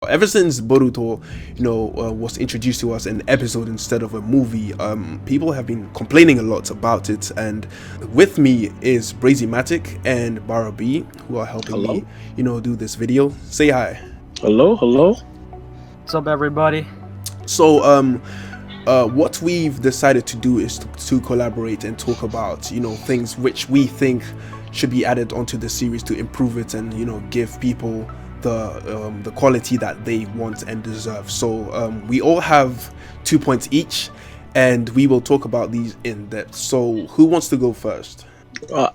ever since Boruto, was introduced to us in an episode instead of a movie, people have been complaining a lot about it. And with me is BrazeyMatic and Baara B, who are helping me, do this video. Say hi. Hello. What's up, everybody? So, what we've decided to do is to collaborate and talk about, things which we think should be added onto the series to improve it and, give people the quality that they want and deserve. So we all have 2 points each, and we will talk about these in depth. So who wants to go first?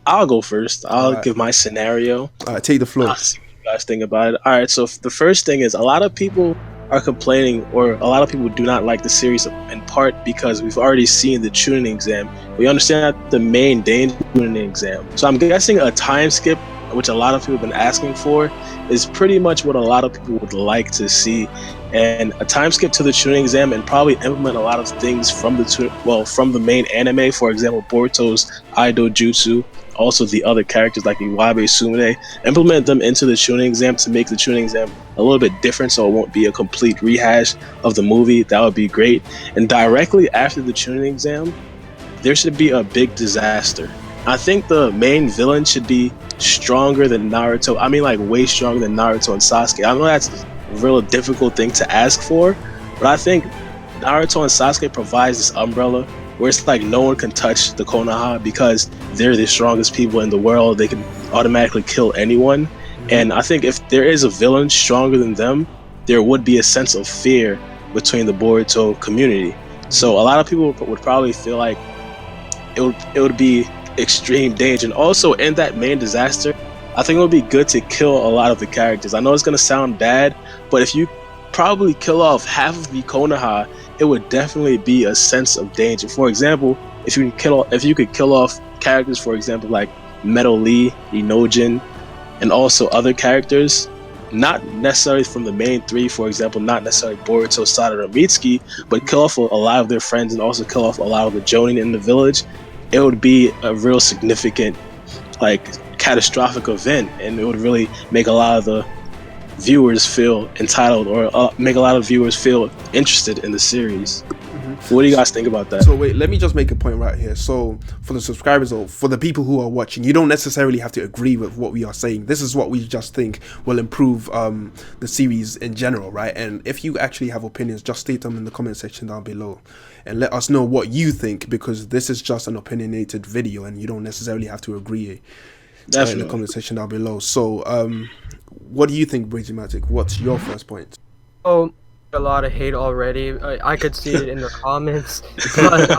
I'll go first. I'll give my scenario. Take the floor. I'll see what you guys think about it. All right, so the first thing is, a lot of people are complaining, or a lot of people do not like the series in part because we've already seen the tuning exam. We understand that the main danger tuning exam. So I'm guessing a time skip, which a lot of people have been asking for, is pretty much what a lot of people would like to see. And a time skip to the tuning exam and probably implement a lot of things from the main anime. For example, Boruto's Idol Jutsu, also the other characters like Iwabe, Sumire, implement them into the tuning exam to make the tuning exam a little bit different, so it won't be a complete rehash of the movie. That would be great. And directly after the tuning exam, there should be a big disaster. I think the main villain should be stronger than Naruto. I mean, like, way stronger than Naruto and Sasuke. I know that's a real difficult thing to ask for, but I think Naruto and Sasuke provides this umbrella where it's like no one can touch the Konoha because they're the strongest people in the world. They can automatically kill anyone. And I think if there is a villain stronger than them, there would be a sense of fear between the Boruto community. So a lot of people would probably feel like it would be extreme danger. And also in that main disaster, I think it would be good to kill a lot of the characters. I know it's going to sound bad, but if you probably kill off half of the Konoha, it would definitely be a sense of danger. For example, if you could kill off characters, for example, like Metal Lee, Inojin, and also other characters, not necessarily from the main three, for example, not necessarily Boruto, Sarada, or Mitsuki, but kill off a lot of their friends and also kill off a lot of the Jonin in the village, it would be a real significant, catastrophic event, and it would really make a lot of the viewers feel entitled, or make a lot of viewers feel interested in the series. What do you guys think about that? So wait, let me just make a point right here. So for the subscribers or for the people who are watching, you don't necessarily have to agree with what we are saying. This is what we just think will improve the series in general, right? And if you actually have opinions, just state them in the comment section down below and let us know what you think, because this is just an opinionated video and you don't necessarily have to agree in the comment section down below. So what do you think, BrazeyMatic? What's your first point? Oh, a lot of hate already. I could see it in the comments. But,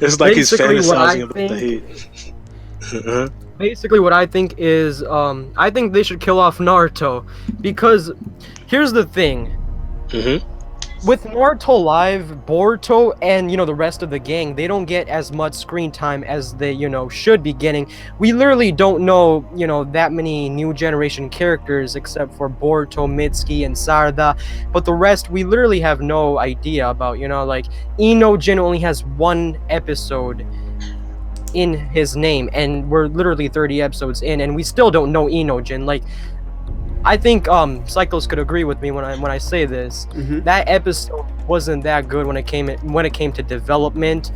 it's like he's fantasizing about the hate. Basically, what I think is, I think they should kill off Naruto, because here's the thing. With Naruto Live, Boruto, and the rest of the gang, they don't get as much screen time as they should be getting. We literally don't know that many new generation characters except for Boruto, Mitsuki, and Sarada, but the rest we literally have no idea about. Like Inojin only has one episode in his name, and we're literally 30 episodes in, and we still don't know Inojin. Like, I think Cyclos could agree with me when I say this. That episode wasn't that good when it came to development.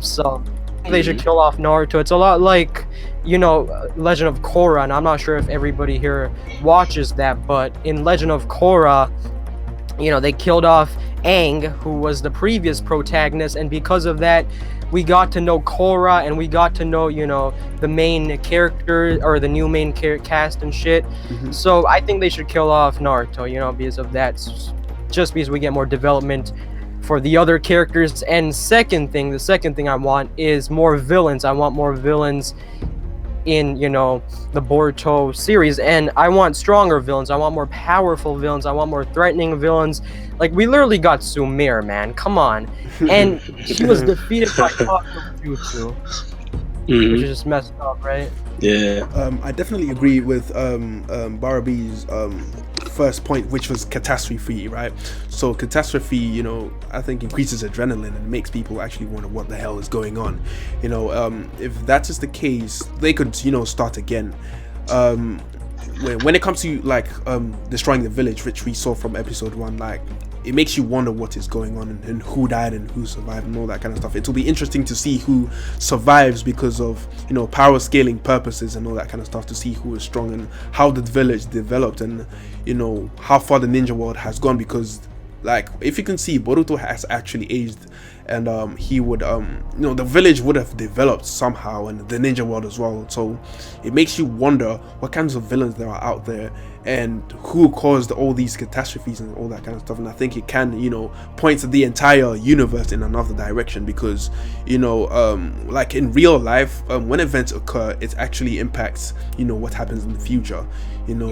So they should kill off Naruto. It's a lot like Legend of Korra, and I'm not sure if everybody here watches that, but in Legend of Korra, they killed off Aang, who was the previous protagonist, and because of that, we got to know Korra, and we got to know, the main character, or the new main cast and shit. So I think they should kill off Naruto, because of that. Just because we get more development for the other characters. And the second thing I want is more villains. I want more villains in, the Boruto series. And I want stronger villains. I want more powerful villains. I want more threatening villains. Like, we literally got Sumire, man. Come on. And she was defeated by Jutsu, which is just messed up, right? Yeah. I definitely agree with Baara B's first point, which was Catastrophe, right? So Catastrophe, I think increases adrenaline and makes people actually wonder what the hell is going on. If that is the case, they could, start again. when it comes to like destroying the village, which we saw from episode 1, like it makes you wonder what is going on and who died and who survived and all that kind of stuff. It will be interesting to see who survives because of, you know, power scaling purposes and all that kind of stuff, to see who is strong and how the village developed and, you know, how far the ninja world has gone. Because like if you can see, Boruto has actually aged, and he would you know, the village would have developed somehow, and the ninja world as well. So it makes you wonder what kinds of villains there are out there and who caused all these catastrophes and all that kind of stuff. And I think it can, you know, point to the entire universe in another direction, because, you know, like in real life, when events occur, it actually impacts, you know, what happens in the future, you know.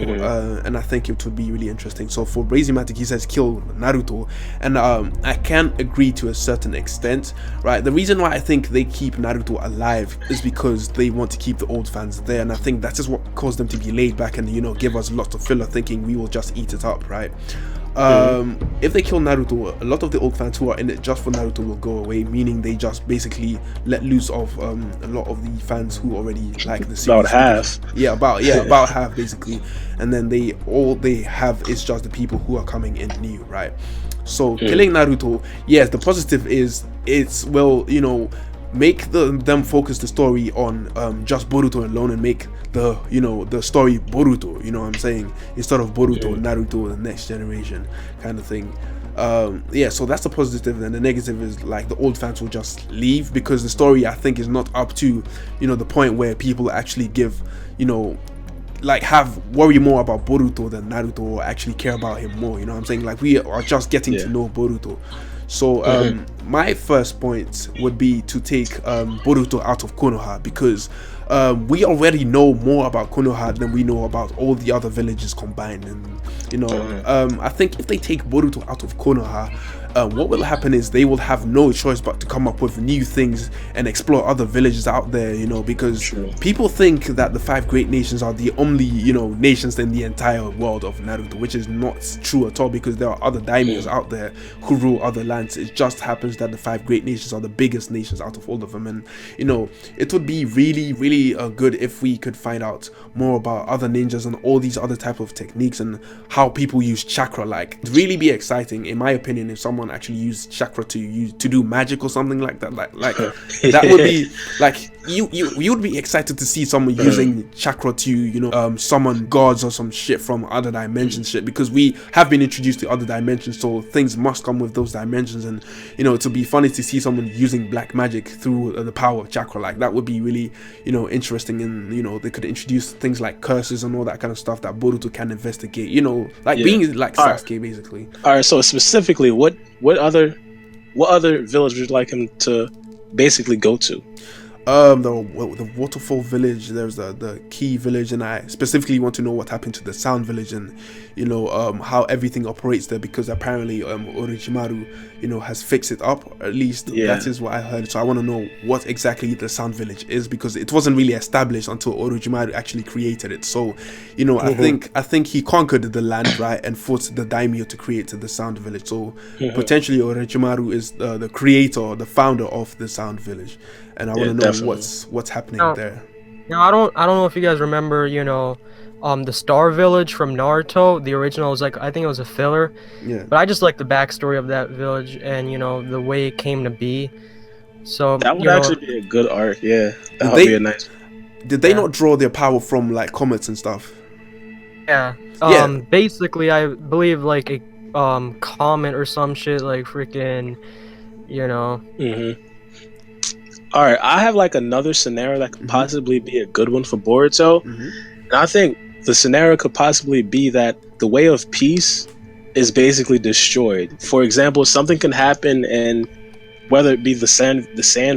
And I think it would be really interesting. So for BrazeyMatic, he says kill Naruto, and I can agree to a certain extent, right? The reason why I think they keep Naruto alive is because they want to keep the old fans there, and I think that is what caused them to be laid back and, you know, give us lots of filler, thinking we will just eat it up, right? If they kill Naruto, a lot of the old fans who are in it just for Naruto will go away, meaning they just basically let loose of a lot of the fans who already like the series. About half. About half basically, and then all they have is just the people who are coming in new, right? So killing Naruto, yes, the positive is it's, well, you know, make them focus the story on just Boruto alone, and make the, you know, the story Boruto, you know what I'm saying, instead of Boruto Naruto, the next generation kind of thing. Yeah, so that's the positive. And the negative is like the old fans will just leave, because the story, I think, is not up to, you know, the point where people actually give, you know, like worry more about Boruto than Naruto, or actually care about him more, you know what I'm saying? Like we are just getting to know Boruto. So my first point would be to take Boruto out of Konoha, because we already know more about Konoha than we know about all the other villages combined. And, you know, I think if they take Boruto out of Konoha, what will happen is they will have no choice but to come up with new things and explore other villages out there, you know, because people think that the 5 great nations are the only, you know, nations in the entire world of Naruto, which is not true at all, because there are other daimyos out there who rule other lands. It just happens that the 5 great nations are the biggest nations out of all of them. And, you know, it would be really, really good if we could find out more about other ninjas and all these other type of techniques and how people use chakra. Like, it'd really be exciting, in my opinion, if someone actually used chakra to do magic or something like that. Like that would be like, you would be excited to see someone using chakra to, you know, summon gods or some shit from other dimensions shit, because we have been introduced to other dimensions, so things must come with those dimensions. And, you know, it would be funny to see someone using black magic through the power of chakra. Like, that would be really, you know, interesting. And, you know, they could introduce things like curses and all that kind of stuff that Boruto can investigate, you know, like being like Sasuke basically. All right, so specifically, what other village would you like him to basically go to? The waterfall village, there's the key village, and I specifically want to know what happened to the sound village, and, you know, how everything operates there, because apparently Orochimaru, you know, has fixed it up, at least that is what I heard. So I want to know what exactly the sound village is, because it wasn't really established until Orochimaru actually created it. So, you know, I think he conquered the land, right, and forced the daimyo to create the sound village. So potentially Orochimaru is the creator, the founder of the sound village. And I want to know what's happening there. Now I don't know if you guys remember, you know, the Star Village from Naruto. The original was like, I think it was a filler. Yeah. But I just like the backstory of that village and, you know, the way it came to be. So that would actually be a good arc. Yeah, that would be a nice. Did they not draw their power from like comets and stuff? Yeah. Basically, I believe like a comet or some shit, like freaking, you know. All right, I have like another scenario that could possibly be a good one for Boruto. And I think the scenario could possibly be that the way of peace is basically destroyed. For example, something can happen, and whether it be the sand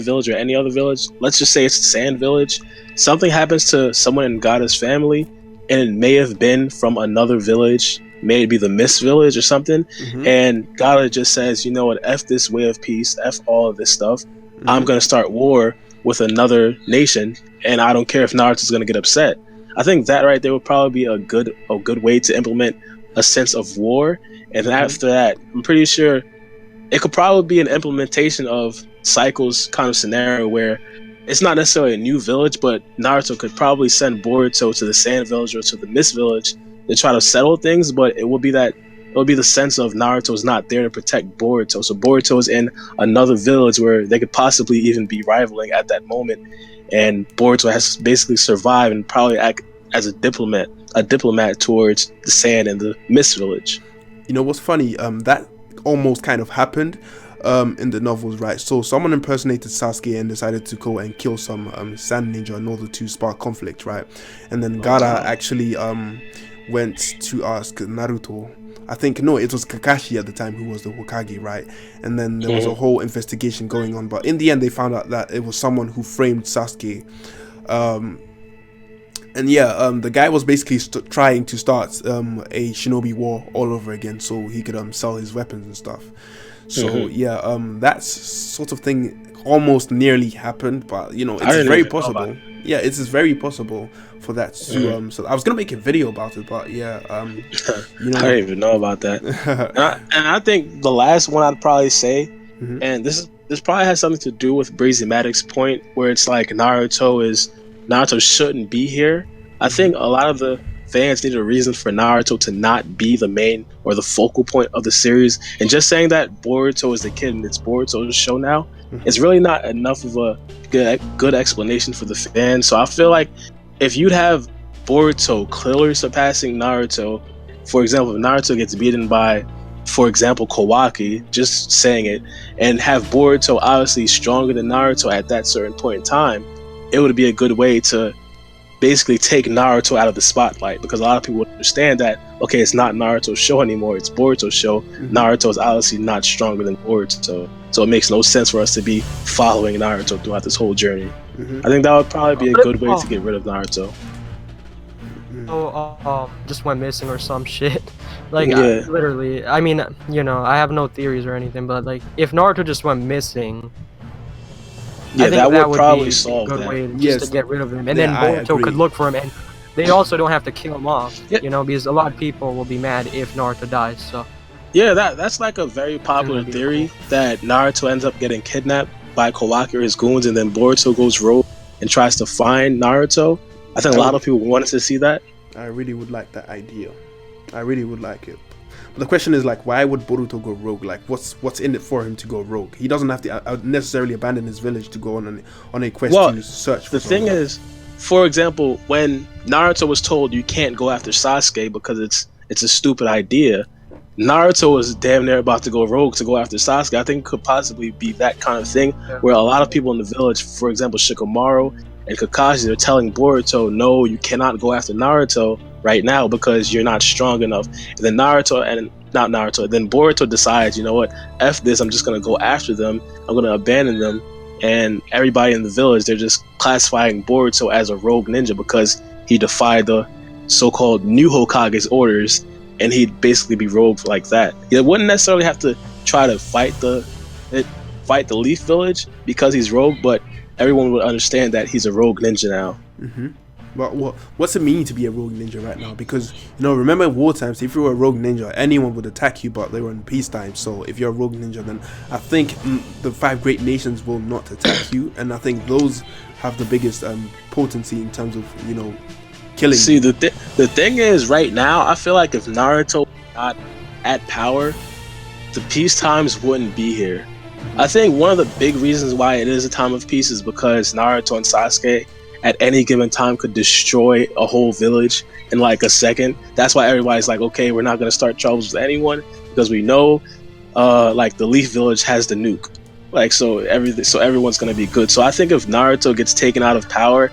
village or any other village, let's just say it's the sand village, something happens to someone in Gaara's family, and it may have been from another village, maybe the Mist village or something, and Gaara just says, you know what, F this way of peace, F all of this stuff, I'm going to start war with another nation, and I don't care if Naruto's going to get upset. I think that right there would probably be a good way to implement a sense of war. And then after that, I'm pretty sure it could probably be an implementation of Cycle's kind of scenario where it's not necessarily a new village, but Naruto could probably send Boruto to the Sand Village or to the Mist Village to try to settle things. But it will be the sense of Naruto's not there to protect Boruto. So Boruto is in another village where they could possibly even be rivaling at that moment, and Boruto has basically survived and probably act as a diplomat towards the Sand and the Mist Village. You know what's funny? That almost kind of happened in the novels, right? So someone impersonated Sasuke and decided to go and kill some sand ninja in order to spark conflict, right? And then Gaara actually went to ask Naruto. I think, no, it was Kakashi at the time who was the Hokage, right? And then there was a whole investigation going on, but in the end they found out that it was someone who framed Sasuke. And yeah, the guy was basically trying to start a Shinobi war all over again, so he could sell his weapons and stuff. So yeah, that sort of thing almost nearly happened, but you know, it's very possible. Yeah, it's very possible for that to so I was gonna make a video about it, but yeah, you know, I didn't even know about that. and I think the last one I'd probably say, and this probably has something to do with BrazeyMatic's point, where it's like Naruto shouldn't be here. I think a lot of the fans need a reason for Naruto to not be the main or the focal point of the series, and just saying that Boruto is the kid and it's Boruto's show now is really not enough of a good explanation for the fans. So I feel like if you'd have Boruto clearly surpassing Naruto, for example, if Naruto gets beaten by, for example, Kawaki, just saying it, and have Boruto obviously stronger than Naruto at that certain point in time, it would be a good way to basically take Naruto out of the spotlight, because a lot of people would understand that, okay, it's not Naruto's show anymore, it's Boruto's show. Naruto is obviously not stronger than Boruto, so it makes no sense for us to be following Naruto throughout this whole journey. I think that would probably be a good way to get rid of Naruto. Just went missing or some shit. Like, literally, I mean, you know, I have no theories or anything, but like, if Naruto just went missing, yeah, I think that would probably be solve a good that. way just to get rid of him, and then I Boruto agree. could look for him, and they also don't have to kill him off, Yep. you know, because a lot of people will be mad if Naruto dies. So Yeah, that's like a very popular That'd be theory, that Naruto ends up getting kidnapped by Kawaki or his goons, and then Boruto goes rogue and tries to find Naruto. I think a lot of people wanted to see that. I really would like that idea. I really would like it. But the question is, like, why would Boruto go rogue? Like, what's in it for him to go rogue? He doesn't have to necessarily abandon his village to go on a quest to search for the thing someone. is, for example, when Naruto was told you can't go after Sasuke because it's a stupid idea, Naruto was damn near about to go rogue to go after Sasuke. I think it could possibly be that kind of thing, where a lot of people in the village, for example, Shikamaru and Kakashi, are telling Boruto, no, you cannot go after Naruto right now because you're not strong enough. And then then Boruto decides, you know what, F this, I'm just going to go after them. I'm going to abandon them. And everybody in the village, they're just classifying Boruto as a rogue ninja because he defied the so-called new Hokage's orders, and he'd basically be rogue like that. He wouldn't necessarily have to try to fight the Leaf Village because he's rogue, but everyone would understand that he's a rogue ninja now. But what's it mean to be a rogue ninja right now? Because, you know, remember in war times, if you were a rogue ninja, anyone would attack you, but they were in peacetime. So if you're a rogue ninja, then I think the 5 great nations will not attack you, and I think those have the biggest potency in terms of, you know, killing. See, the thing is, right now, I feel like if Naruto got at power, the peace times wouldn't be here. I think one of the big reasons why it is a time of peace is because Naruto and Sasuke at any given time could destroy a whole village in like a second. That's why everybody's like, okay, we're not going to start troubles with anyone because we know like the Leaf Village has the nuke. Like, so everyone's going to be good. So I think if Naruto gets taken out of power,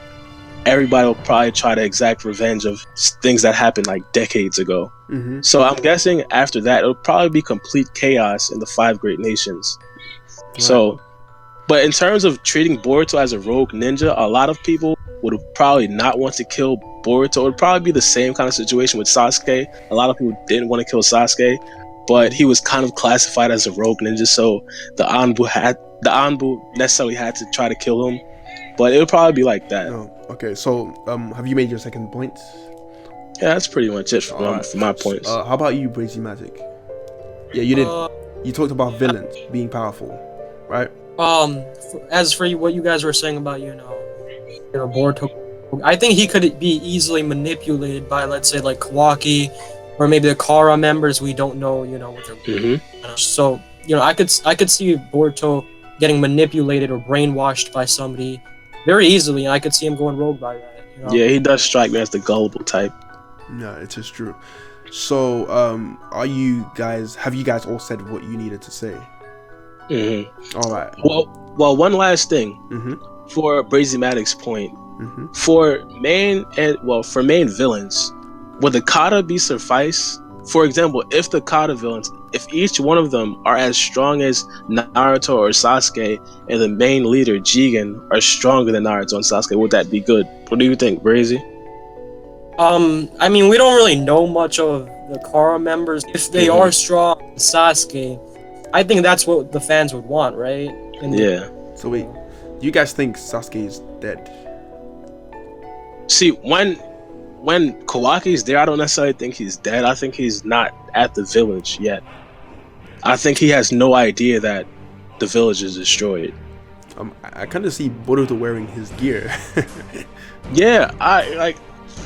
everybody will probably try to exact revenge of things that happened like decades ago. So I'm guessing after that, it'll probably be complete chaos in the 5 great nations. Right. So, but in terms of treating Boruto as a rogue ninja, a lot of people would probably not want to kill Boruto. It would probably be the same kind of situation with Sasuke. A lot of people didn't want to kill Sasuke, but he was kind of classified as a rogue ninja, so the Anbu necessarily had to try to kill him. But it would probably be like that. Oh, okay, so have you made your second point? Yeah, that's pretty much it for my points. How about you, BrazeyMatic? Yeah, you did. You talked about villains being powerful, right? As for what you guys were saying about Boruto, I think he could be easily manipulated by, let's say, like Kawaki, or maybe the Kara members. We don't know, what they're. So I could see Boruto getting manipulated or brainwashed by somebody very easily, and I could see him going rogue by that. Yeah, he does strike me as the gullible type. No, it is true. So, have you guys all said what you needed to say? All right. Well, one last thing for BrazeyMatic's point. For main villains, would the kata be suffice? For example, if the kata villains, if each one of them are as strong as Naruto or Sasuke, and the main leader Jigen are stronger than Naruto and Sasuke, would that be good? What do you think, Brazey? I mean, we don't really know much of the Kara members. If they are strong, Sasuke, I think that's what the fans would want, right? So wait, do you guys think Sasuke is dead? See, when Kawaki's there, I don't necessarily think he's dead. I think he's not at the village yet. I think he has no idea that the village is destroyed. I kind of see Boruto wearing his gear. Yeah,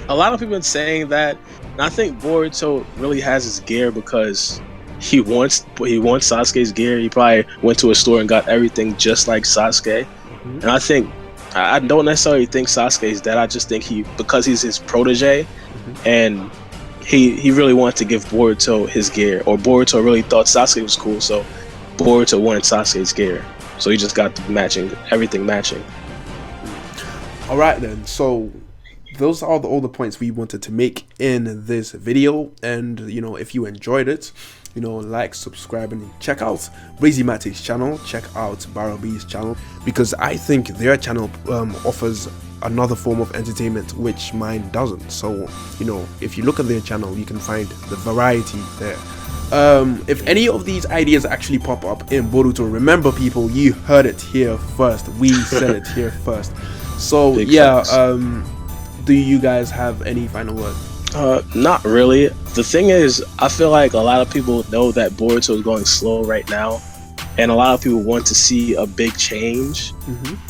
a lot of people have been saying that, and I think Boruto really has his gear because he wants Sasuke's gear. He probably went to a store and got everything just like Sasuke. And I don't necessarily think Sasuke is dead. I just think because he's his protege, and he really wanted to give Boruto his gear, or Boruto really thought Sasuke was cool, so Boruto wanted Sasuke's gear. So he just got everything matching. All right then. So those are all the points we wanted to make in this video, and if you enjoyed it, like, subscribe, and check out BrazeyMatic's channel, check out Baara B's channel, because I think their channel offers another form of entertainment which mine doesn't. So if you look at their channel, you can find the variety there. If any of these ideas actually pop up in Boruto, remember people, you heard it here first. We said it here first. So do you guys have any final word? Not really. The thing is, I feel like a lot of people know that Boruto is going slow right now, and a lot of people want to see a big change.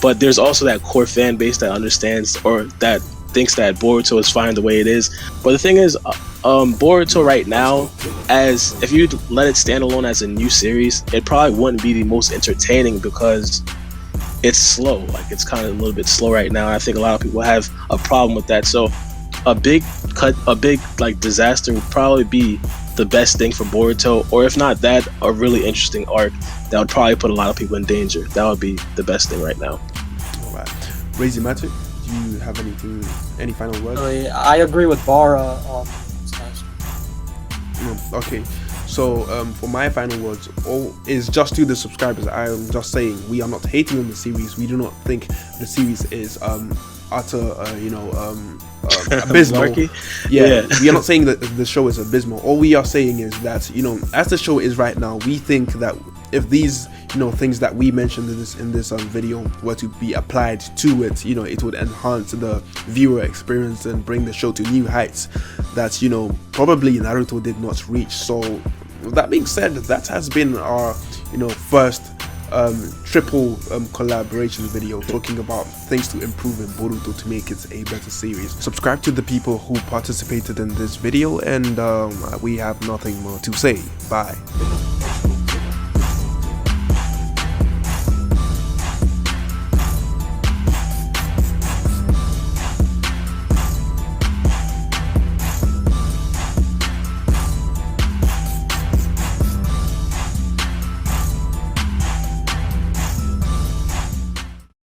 But there's also that core fan base that understands, or that thinks that Boruto is fine the way it is. But the thing is, Boruto right now, as if you let it stand alone as a new series, it probably wouldn't be the most entertaining because it's slow. Like, it's kind of a little bit slow right now, and I think a lot of people have a problem with that. So a big disaster would probably be the best thing for Boruto, or if not that, a really interesting arc that would probably put a lot of people in danger. That would be the best thing right now. All right, BrazeyMatic, do you have any final words? I agree with Baara. Okay, so for my final words, is just to the subscribers. I am just saying, we are not hating on the series. We do not think the series is utter abysmal. We are not saying that the show is abysmal. All we are saying is that as the show is right now, we think that if these things that we mentioned in this video were to be applied to it, it would enhance the viewer experience and bring the show to new heights that probably Naruto did not reach. So with that being said, that has been our first triple collaboration video talking about things to improve in Boruto to make it a better series. Subscribe to the people who participated in this video, and we have nothing more to say. Bye.